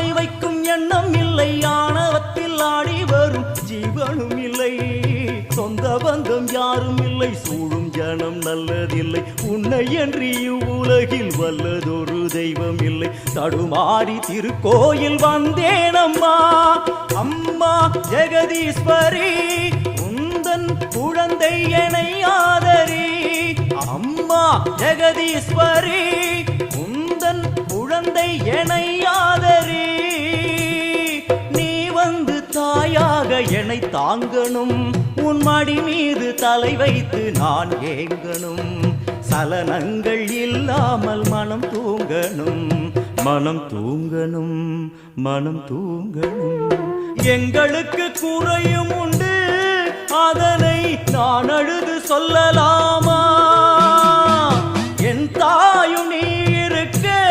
ஆசை வைக்கும் எண்ணம் இல்லை, ஆணவத்தில் ஆடி வரும் ஜீவனும் இல்லை. சொந்த பந்தம் யாரும் இல்லை, சூழும் ஜனம் நல்லதில்லை. உன்னை என்று இவ்வுலகில் வல்லதொரு தெய்வம் இல்லை. தடுமாறி திருக்கோயில் வந்தேன் அம்மா, அம்மா ஜெகதீஸ்வரி, உந்தன் குழந்தை என்னை ஆதரி. அம்மா ஜெகதீஸ்வரி, உந்தன் குழந்தை என்னை ஆதரி. நீ வந்து தாயாக என்னை தாங்கணும், உன் மடி மீது தலை வைத்து நான் ஏங்கணும். சலனங்கள் இல்லாமல் மனம் தூங்கணும், மனம் தூங்கணும், மனம் தூங்கணும். எங்களுக்கு குறையும் உண்டு, அதனை நான் அழுது சொல்லலாமா? என் தாயும் நீ